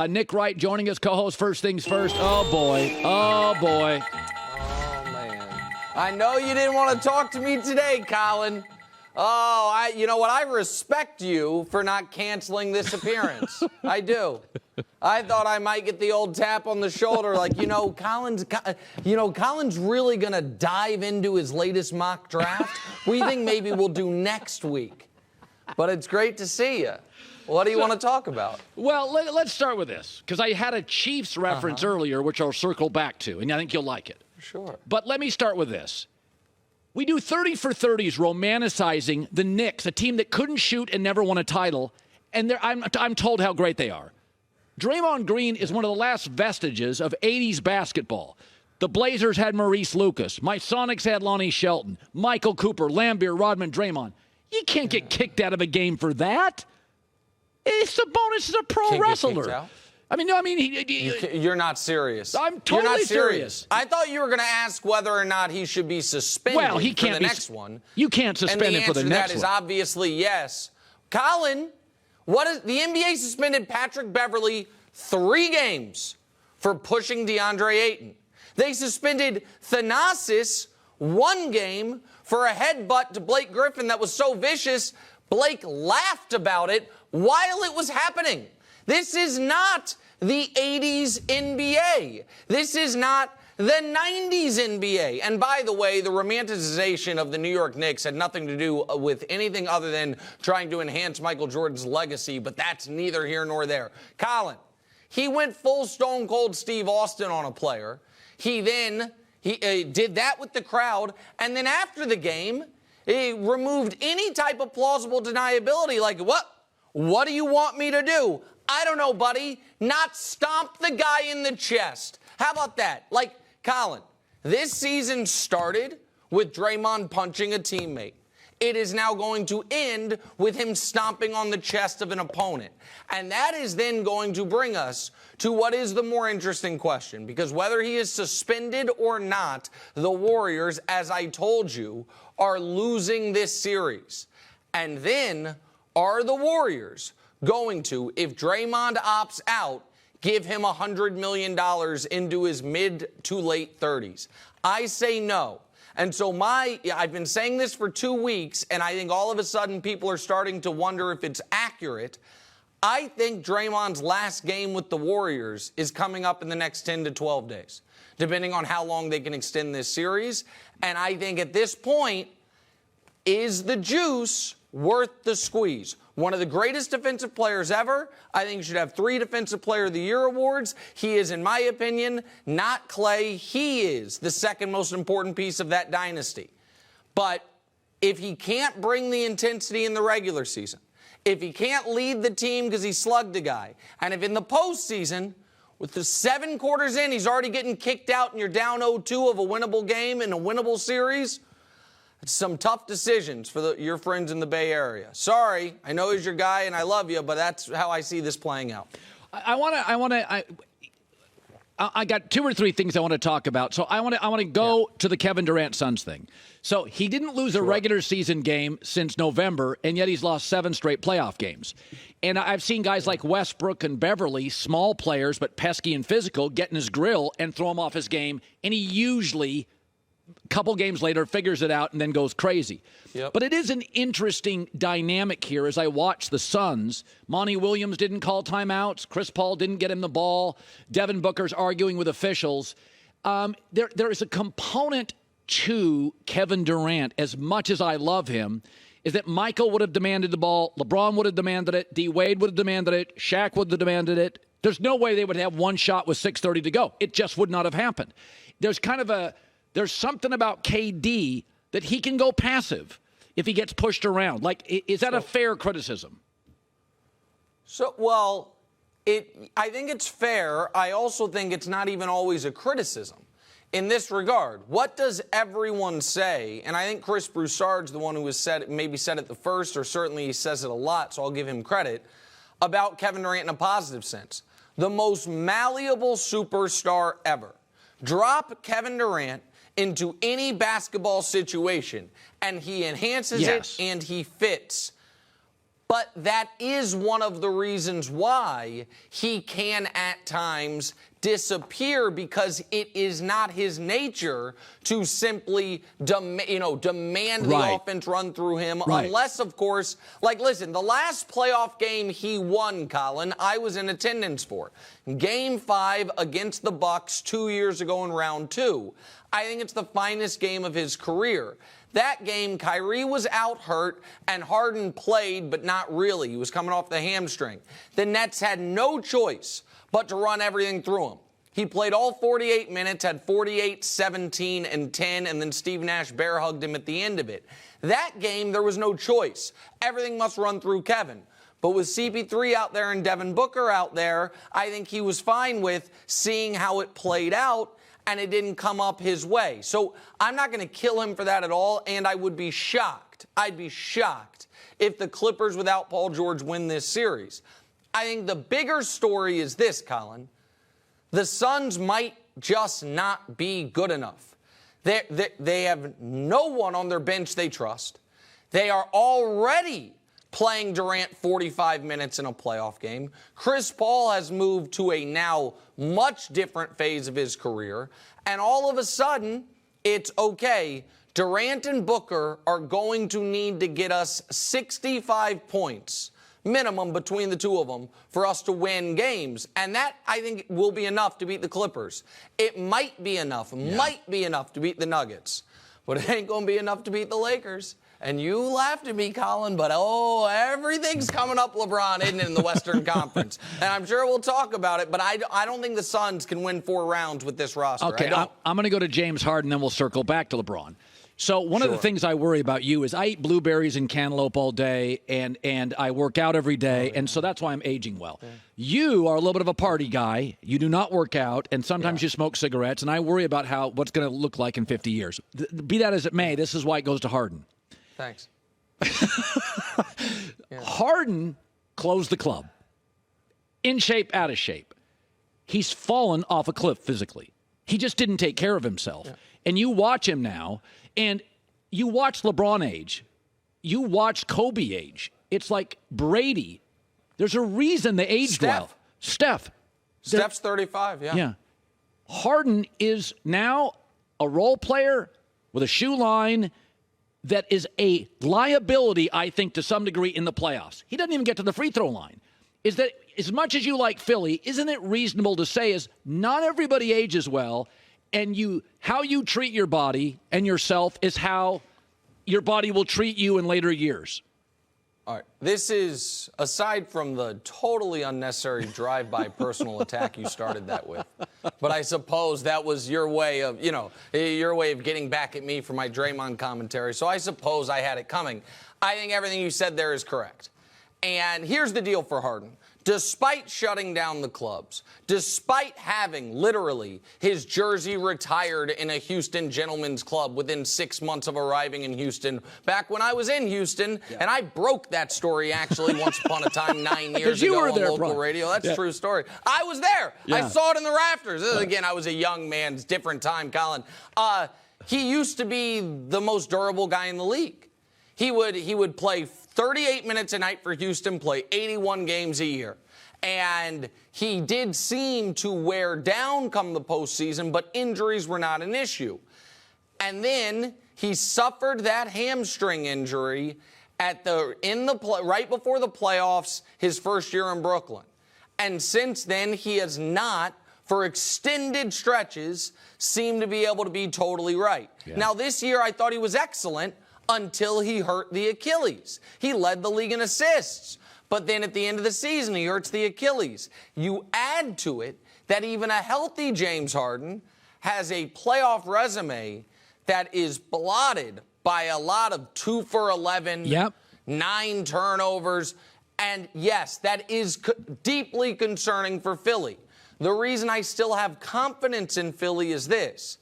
Nick Wright joining us, co-host First Things First. Oh, boy. Oh, boy. Oh, man. I know you didn't want to talk to me today, Colin. Oh, you know what? I respect you for not canceling this appearance. I do. I thought I might get the old tap on the shoulder, like, Colin's really going to dive into his latest mock draft. We think maybe we'll do next week. But it's great to see you. What do you want to talk about? Well, let's start with this, because I had a Chiefs reference earlier, which I'll circle back to, and I think you'll like it. Sure. But let me start with this. We do 30 for 30s romanticizing the Knicks, a team that couldn't shoot and never won a title, and I'm told how great they are. Draymond Green is one of the last vestiges of 80s basketball. The Blazers had Maurice Lucas. My Sonics had Lonnie Shelton, Michael Cooper, Lambeer, Rodman, Draymond. You can't get kicked out of a game for that. Sabonis is a pro wrestler. You're not serious. I'm totally serious. I thought you were going to ask whether or not he should be suspended for the next one. You can't suspend him for the next one. And the answer to that is obviously yes. Colin, the NBA suspended Patrick Beverley 3 games for pushing DeAndre Ayton. They suspended Thanasis 1 game for a headbutt to Blake Griffin that was so vicious, Blake laughed about it while it was happening. This is not the 80s NBA. This is not the 90s NBA. And by the way, the romanticization of the New York Knicks had nothing to do with anything other than trying to enhance Michael Jordan's legacy, but that's neither here nor there. Colin, he went full Stone Cold Steve Austin on a player. He did that with the crowd, and then after the game, he removed any type of plausible deniability, like, what do you want me to do? I don't know, buddy. Not stomp the guy in the chest. How about that? Like, Colin, this season started with Draymond punching a teammate. It is now going to end with him stomping on the chest of an opponent. And that is then going to bring us to what is the more interesting question. Because whether he is suspended or not, the Warriors, as I told you, are losing this series. And then are the Warriors going to, if Draymond opts out, give him $100 million into his mid to late 30s? I say no. And so I've been saying this for 2 weeks, and I think all of a sudden people are starting to wonder if it's accurate. I think Draymond's last game with the Warriors is coming up in the next 10 to 12 days, depending on how long they can extend this series. And I think at this point, is the juice worth the squeeze? One of the greatest defensive players ever. I think he should have 3 Defensive Player of the Year awards. He is, in my opinion, not Clay. He is the second most important piece of that dynasty. But if he can't bring the intensity in the regular season, if he can't lead the team because he slugged a guy, and if in the postseason, with the 7 quarters in, he's already getting kicked out and you're down 0-2 of a winnable game in a winnable series, it's some tough decisions for your friends in the Bay Area. Sorry, I know he's your guy and I love you, but that's how I see this playing out. I got 2 or 3 things I want to talk about. So I want to go to the Kevin Durant Suns thing. So he didn't lose a regular season game since November, and yet he's lost 7 straight playoff games. And I've seen guys like Westbrook and Beverly, small players but pesky and physical, get in his grill and throw him off his game, and he usually, a couple games later, figures it out and then goes crazy. Yep. But it is an interesting dynamic here as I watch the Suns. Monty Williams didn't call timeouts. Chris Paul didn't get him the ball. Devin Booker's arguing with officials. There is a component to Kevin Durant, as much as I love him, is that Michael would have demanded the ball, LeBron would have demanded it, D. Wade would have demanded it, Shaq would have demanded it. There's no way they would have one shot with 6:30 to go. It just would not have happened. There's something about KD that he can go passive if he gets pushed around. Like, is that a fair criticism? I think it's fair. I also think it's not even always a criticism. In this regard, what does everyone say? And I think Chris Broussard's the one who has maybe said it the first, or certainly he says it a lot, so I'll give him credit, about Kevin Durant in a positive sense. The most malleable superstar ever. Drop Kevin Durant into any basketball situation, and he enhances it and he fits. But that is one of the reasons why he can at times disappear, because it is not his nature to simply demand the offense run through him, unless, of course, like, listen, the last playoff game he won, Colin, I was in attendance for. Game 5 against the Bucks 2 years ago in round 2. I think it's the finest game of his career. That game, Kyrie was out hurt, and Harden played, but not really. He was coming off the hamstring. The Nets had no choice but to run everything through him. He played all 48 minutes, had 48, 17, and 10, and then Steve Nash bear hugged him at the end of it. That game, there was no choice. Everything must run through Kevin. But with CP3 out there and Devin Booker out there, I think he was fine with seeing how it played out, and it didn't come up his way. So I'm not going to kill him for that at all, and I would be shocked. I'd be shocked if the Clippers without Paul George win this series. I think the bigger story is this, Colin. The Suns might just not be good enough. They have no one on their bench they trust. They are already playing Durant 45 minutes in a playoff game. Chris Paul has moved to a now much different phase of his career. And all of a sudden, it's okay. Durant and Booker are going to need to get us 65 points minimum between the two of them for us to win games. And that, I think, will be enough to beat the Clippers. It might be enough, might be enough to beat the Nuggets. But it ain't going to be enough to beat the Lakers. And you laughed at me, Colin, but everything's coming up LeBron, isn't it, in the Western Conference? And I'm sure we'll talk about it, but I don't think the Suns can win 4 rounds with this roster. Okay, I'm going to go to James Harden, then we'll circle back to LeBron. So one of the things I worry about you is I eat blueberries and cantaloupe all day, and I work out every day, and so that's why I'm aging well. Yeah. You are a little bit of a party guy. You do not work out, and sometimes you smoke cigarettes, and I worry about what's going to look like in 50 years. Be that as it may, this is why it goes to Harden. Thanks. Harden closed the club. In shape, out of shape. He's fallen off a cliff physically. He just didn't take care of himself. Yeah. And you watch him now, and you watch LeBron age. You watch Kobe age. It's like Brady. There's a reason they aged well. Steph's 35, yeah. Harden is now a role player with a shoe line that is a liability, I think, to some degree in the playoffs. He doesn't even get to the free throw line. Is that, as much as you like Philly, isn't it reasonable to say is not everybody ages well, and how you treat your body and yourself is how your body will treat you in later years? All right. This is, aside from the totally unnecessary drive-by personal attack you started that with, but I suppose that was your way of, getting back at me for my Draymond commentary, so I suppose I had it coming. I think everything you said there is correct. And here's the deal for Harden. Despite shutting down the clubs, despite having literally his jersey retired in a Houston gentleman's club within 6 months of arriving in Houston, back when I was in Houston, and I broke that story actually once upon a time 9 years ago on local radio. That's a true story. I was there. I saw it in the rafters. Again, I was a young man. It's a different time, Colin. He used to be the most durable guy in the league. He would play 38 minutes a night for Houston, play 81 games a year. And he did seem to wear down come the postseason, but injuries were not an issue. And then he suffered that hamstring injury right before the playoffs, his first year in Brooklyn. And since then, he has not, for extended stretches, seemed to be able to be totally right. Yeah. Now, this year, I thought he was excellent, until he hurt the Achilles. He led the league in assists. But then at the end of the season, he hurts the Achilles. You add to it that even a healthy James Harden has a playoff resume that is blotted by a lot of 2 for 11, 9 turnovers. And yes, that is deeply concerning for Philly. The reason I still have confidence in Philly is this.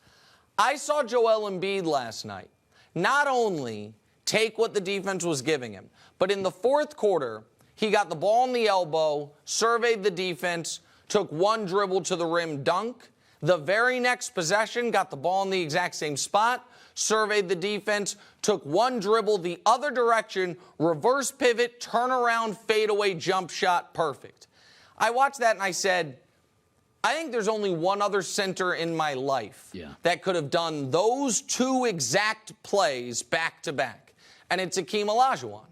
I saw Joel Embiid last night not only take what the defense was giving him, but in the fourth quarter, he got the ball in the elbow, surveyed the defense, took one dribble to the rim dunk, The very next possession, got the ball in the exact same spot, surveyed the defense, took one dribble the other direction, reverse pivot, turn around, fadeaway jump shot, perfect. I watched that and I said, I think there's only one other center in my life that could have done those two exact plays back to back. And it's Akeem Olajuwon.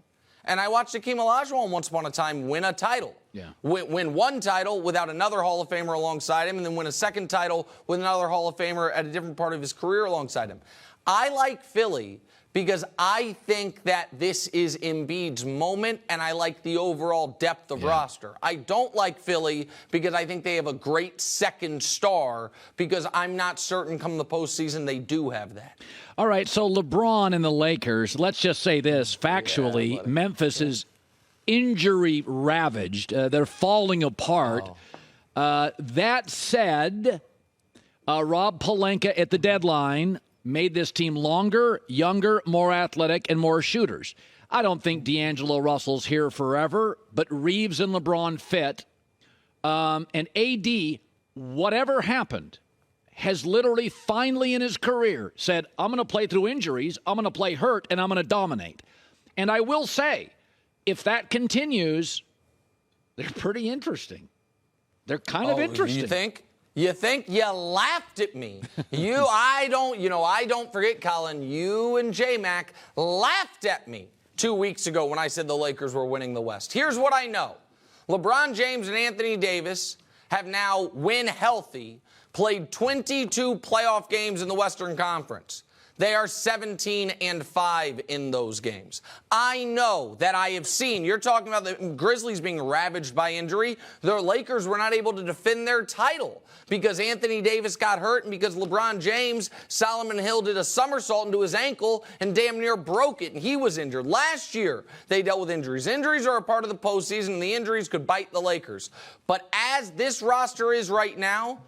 And I watched Akeem Olajuwon once upon a time win a title. Win one title without another Hall of Famer alongside him, and then win a second title with another Hall of Famer at a different part of his career alongside him. I like Philly because I think that this is Embiid's moment, and I like the overall depth of roster. I don't like Philly because I think they have a great second star, because I'm not certain come the postseason they do have that. All right, so LeBron and the Lakers, let's just say this, factually, Memphis is injury ravaged. They're falling apart. That said, Rob Pelinka at the deadline made this team longer, younger, more athletic, and more shooters. I don't think D'Angelo Russell's here forever, but Reeves and LeBron fit. And AD, whatever happened, has literally finally in his career said, I'm going to play through injuries, I'm going to play hurt, and I'm going to dominate. And I will say, if that continues, they're pretty interesting. They're kind of interesting. You think? You laughed at me. I don't forget, Colin, you and J-Mac laughed at me 2 weeks ago when I said the Lakers were winning the West. Here's what I know. LeBron James and Anthony Davis have now, when healthy, played 22 playoff games in the Western Conference. They are 17-5 in those games. I know that I have seen, you're talking about the Grizzlies being ravaged by injury. The Lakers were not able to defend their title because Anthony Davis got hurt and because LeBron James, Solomon Hill did a somersault into his ankle and damn near broke it, and he was injured. Last year, they dealt with injuries. Injuries are a part of the postseason, and the injuries could bite the Lakers. But as this roster is right now,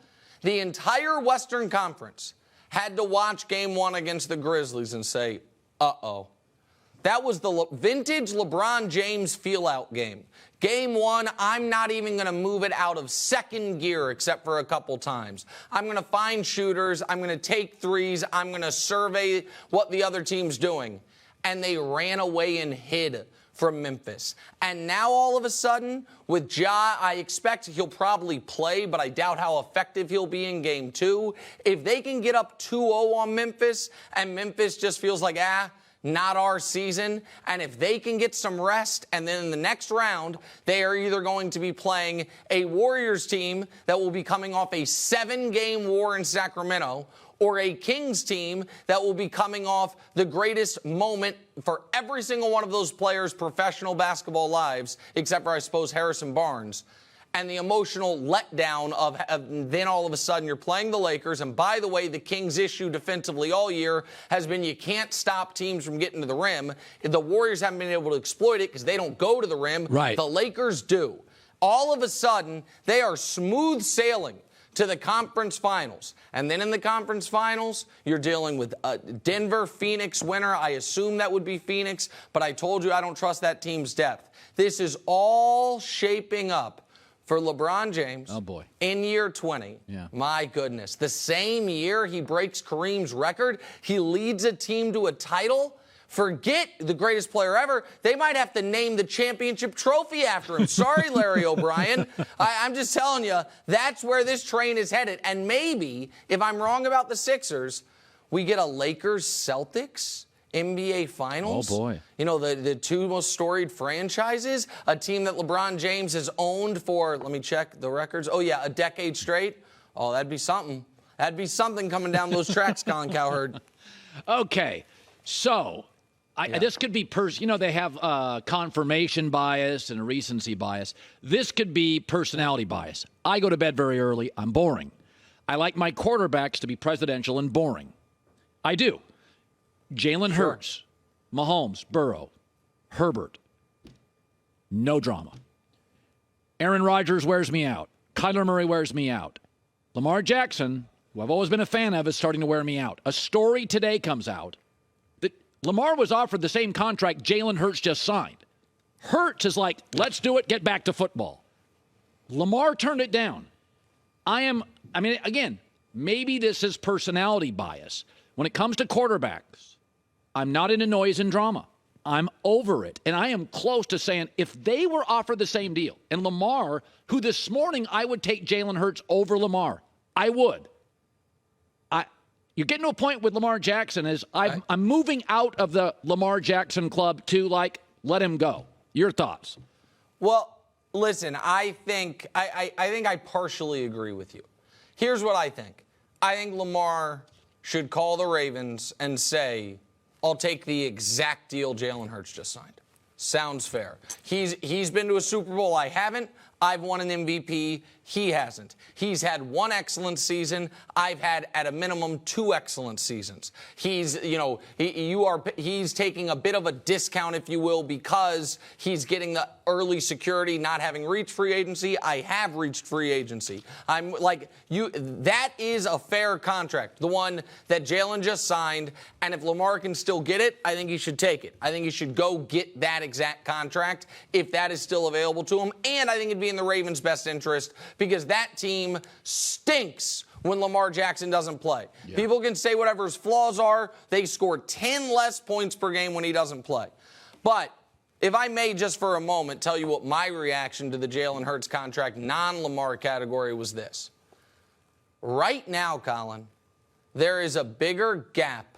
the entire Western Conference had to watch Game 1 against the Grizzlies and say, uh-oh. That was the vintage LeBron James feel-out game. Game 1, I'm not even going to move it out of second gear except for a couple times. I'm going to find shooters. I'm going to take threes. I'm going to survey what the other team's doing. And they ran away and hid from Memphis. And now all of a sudden, with Ja, I expect he'll probably play, but I doubt how effective he'll be in Game 2. If they can get up 2-0 on Memphis, and Memphis just feels like, not our season, and if they can get some rest, and then in the next round, they are either going to be playing a Warriors team that will be coming off a 7-game war in Sacramento, or a Kings team that will be coming off the greatest moment for every single one of those players' professional basketball lives, except for, I suppose, Harrison Barnes. And the emotional letdown of then all of a sudden you're playing the Lakers. And by the way, the Kings' issue defensively all year has been you can't stop teams from getting to the rim. The Warriors haven't been able to exploit it because they don't go to the rim. Right. The Lakers do. All of a sudden, they are smooth sailing to the conference finals. And then in the conference finals, you're dealing with a Denver-Phoenix winner. I assume that would be Phoenix, but I told you I don't trust that team's depth. This is all shaping up for LeBron James in year 20. My goodness. The same year he breaks Kareem's record, he leads a team to a title. Forget the greatest player ever. They might have to name the championship trophy after him. Sorry, Larry O'Brien. I'm just telling you, that's where this train is headed. And maybe, if I'm wrong about the Sixers, we get a Lakers-Celtics NBA Finals. Oh, boy. You know, the two most storied franchises, a team that LeBron James has owned for, let me check the records. Oh, yeah, a decade straight. Oh, that'd be something. That'd be something coming down those tracks, Colin Cowherd. Okay, so this could be, they have confirmation bias and recency bias. This could be personality bias. I go to bed very early. I'm boring. I like my quarterbacks to be presidential and boring. I do. Jalen Hurts, Mahomes, Burrow, Herbert, no drama. Aaron Rodgers wears me out. Kyler Murray wears me out. Lamar Jackson, who I've always been a fan of, is starting to wear me out. A story today comes out that Lamar was offered the same contract Jalen Hurts just signed. Hurts is like, let's do it, get back to football. Lamar turned it down. Again, maybe this is personality bias. When it comes to quarterbacks, I'm not into noise and drama. I'm over it. And I am close to saying if they were offered the same deal, and Lamar, who this morning I would take Jalen Hurts over Lamar, I would. You're getting to a point with Lamar Jackson is I'm moving out of the Lamar Jackson club to, like, let him go. Your thoughts? Well, listen, I think I partially agree with you. Here's what I think. I think Lamar should call the Ravens and say, I'll take the exact deal Jalen Hurts just signed. Sounds fair. He's been to a Super Bowl. I haven't. I've won an MVP. He hasn't. He's had one excellent season. I've had, at a minimum, 2 excellent seasons. He's taking a bit of a discount, if you will, because he's getting the early security, not having reached free agency. I have reached free agency. I'm like you. That is a fair contract, the one that Jalen just signed. And if Lamar can still get it, I think he should take it. I think he should go get that exact contract if that is still available to him. And I think it'd be in the Ravens' best interest, because that team stinks when Lamar Jackson doesn't play. Yeah. People can say whatever his flaws are. They score 10 less points per game when he doesn't play. But if I may just for a moment tell you what my reaction to the Jalen Hurts contract non-Lamar category was this. Right now, Colin, there is a bigger gap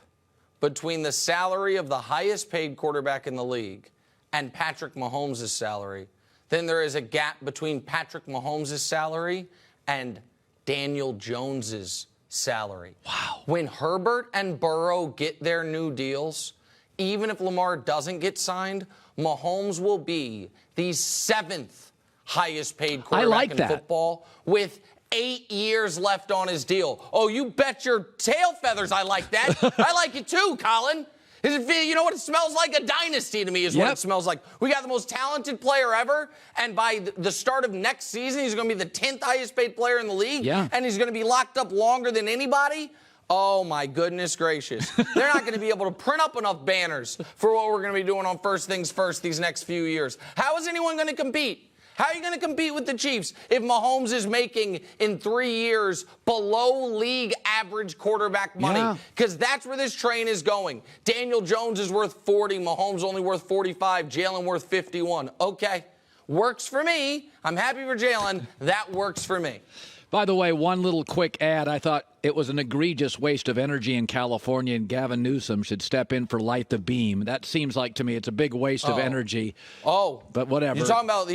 between the salary of the highest paid quarterback in the league and Patrick Mahomes' salary than there is a gap between Patrick Mahomes' salary and Daniel Jones's salary. Wow. When Herbert and Burrow get their new deals, even if Lamar doesn't get signed, Mahomes will be the 7th highest paid quarterback in football with 8 years left on his deal. Oh, you bet your tail feathers I like that. I like it too, Colin. You know what it smells like? A dynasty to me is what it smells like. We got the most talented player ever, and by the start of next season, he's going to be the 10th highest paid player in the league, and he's going to be locked up longer than anybody. Oh, my goodness gracious. They're not going to be able to print up enough banners for what we're going to be doing on First Things First these next few years. How is anyone going to compete? How are you going to compete with the Chiefs if Mahomes is making, in 3 years, below league average quarterback money? Because that's where this train is going. Daniel Jones is worth 40. Mahomes only worth 45. Jalen worth 51. Okay. Works for me. I'm happy for Jalen. That works for me. By the way, one little quick ad. I thought it was an egregious waste of energy in California, and Gavin Newsom should step in for Light the Beam. That seems like, to me, it's a big waste of energy. But whatever. You're talking about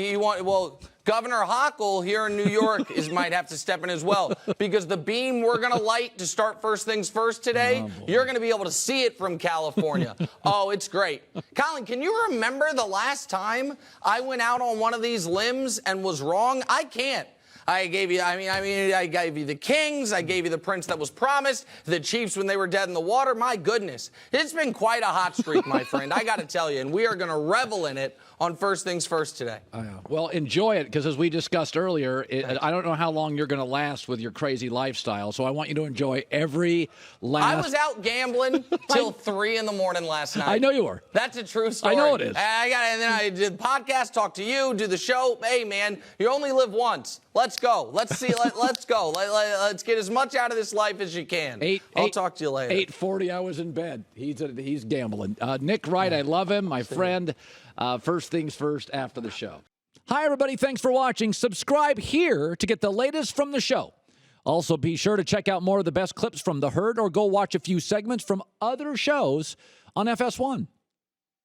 Governor Hochul here in New York might have to step in as well, because the beam we're going to light to start First Things First today, you're going to be able to see it from California. It's great. Colin, can you remember the last time I went out on one of these limbs and was wrong? I can't. I gave you the Kings. I gave you the Prince that was promised. The Chiefs when they were dead in the water. My goodness. It's been quite a hot streak, my friend. I got to tell you. And we are going to revel in it on First Things First today. Well, enjoy it, because as we discussed earlier, I don't know how long you're going to last with your crazy lifestyle, so I want you to enjoy every last... I was out gambling till 3 in the morning last night. I know you were. That's a true story. I know it is. And then I did the podcast, talk to you, do the show. Hey, man, you only live once. Let's go. Let's see. Let's go. Let's get as much out of this life as you can. I'll talk to you later. 8:40, I was in bed. He's gambling. Nick Wright, I love him, my friend. First Things First after the show. Hi, everybody. Thanks for watching. Subscribe here to get the latest from the show. Also, be sure to check out more of the best clips from The Herd, or go watch a few segments from other shows on FS1.